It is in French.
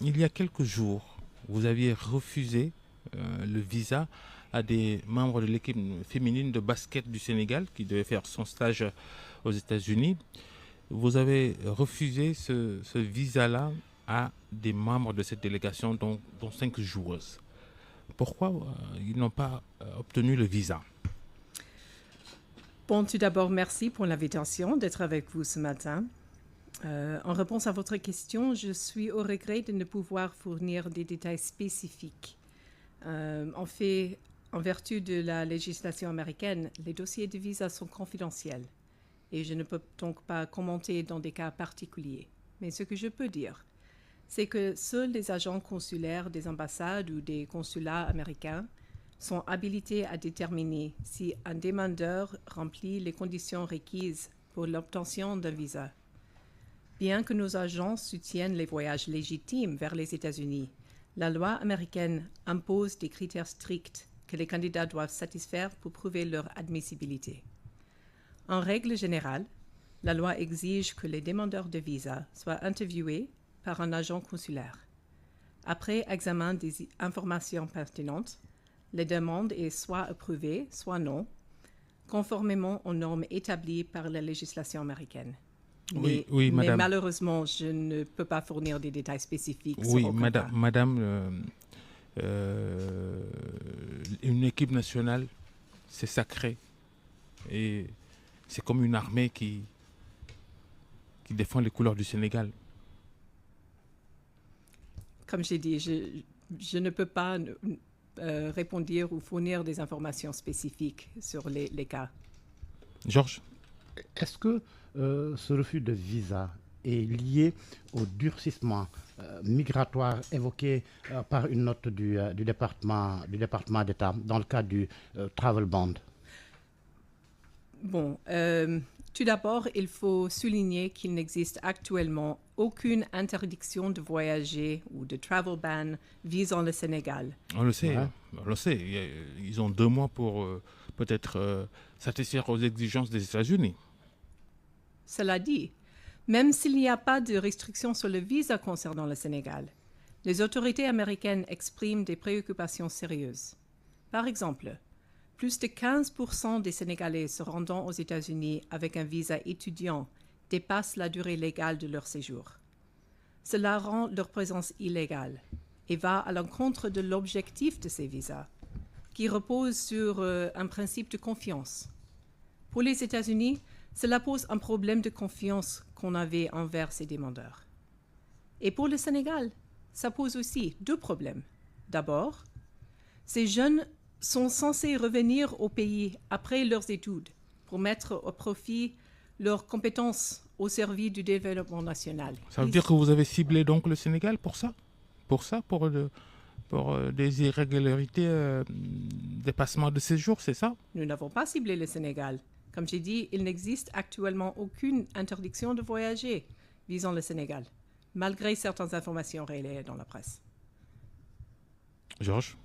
il y a quelques jours, vous aviez refusé le visa à des membres de l'équipe féminine de basket du Sénégal qui devait faire son stage aux États-Unis. Vous avez refusé ce visa-là à des membres de cette délégation, dont 5 joueuses. Pourquoi ils n'ont pas obtenu le visa? Bon, tout d'abord, merci pour l'invitation d'être avec vous ce matin. En réponse à votre question, je suis au regret de ne pouvoir fournir des détails spécifiques. En fait, en vertu de la législation américaine, les dossiers de visa sont confidentiels et je ne peux donc pas commenter dans des cas particuliers. Mais ce que je peux dire, c'est que seuls les agents consulaires des ambassades ou des consulats américains sont habilités à déterminer si un demandeur remplit les conditions requises pour l'obtention d'un visa. Bien que nos agents soutiennent les voyages légitimes vers les États-Unis, la loi américaine impose des critères stricts que les candidats doivent satisfaire pour prouver leur admissibilité. En règle générale, la loi exige que les demandeurs de visa soient interviewés par un agent consulaire. Après examen des informations pertinentes, les demandes est soit approuvée, soit non, conformément aux normes établies par la législation américaine. Oui, Mais madame. malheureusement, je ne peux pas fournir des détails spécifiques sur Oui, aucun cas. madame, une équipe nationale, c'est sacré. Et c'est comme une armée qui défend les couleurs du Sénégal. Comme j'ai dit, je ne peux pas répondre ou fournir des informations spécifiques sur les cas. Georges? Est-ce que ce refus de visa est lié au durcissement migratoire évoqué par une note du département d'État dans le cadre du Travel Bond? Bon, tout d'abord, il faut souligner qu'il n'existe actuellement aucune interdiction de voyager ou de travel ban visant le Sénégal. On le sait, Ouais. on le sait. Ils ont 2 mois pour peut-être satisfaire aux exigences des États-Unis. Cela dit, même s'il n'y a pas de restrictions sur le visa concernant le Sénégal, les autorités américaines expriment des préoccupations sérieuses. Par exemple, plus de 15% des Sénégalais se rendant aux États-Unis avec un visa étudiant dépassent la durée légale de leur séjour. Cela rend leur présence illégale et va à l'encontre de l'objectif de ces visas, qui repose sur un principe de confiance. Pour les États-Unis, cela pose un problème de confiance qu'on avait envers ces demandeurs. Et pour le Sénégal, ça pose aussi 2 problèmes. D'abord, ces jeunes sont censés revenir au pays après leurs études pour mettre au profit leurs compétences au service du développement national. Ça veut dire que vous avez ciblé donc le Sénégal pour ça? Pour des irrégularités, dépassement de séjour, c'est ça? Nous n'avons pas ciblé le Sénégal. Comme j'ai dit, il n'existe actuellement aucune interdiction de voyager visant le Sénégal, malgré certaines informations relayées dans la presse. Georges?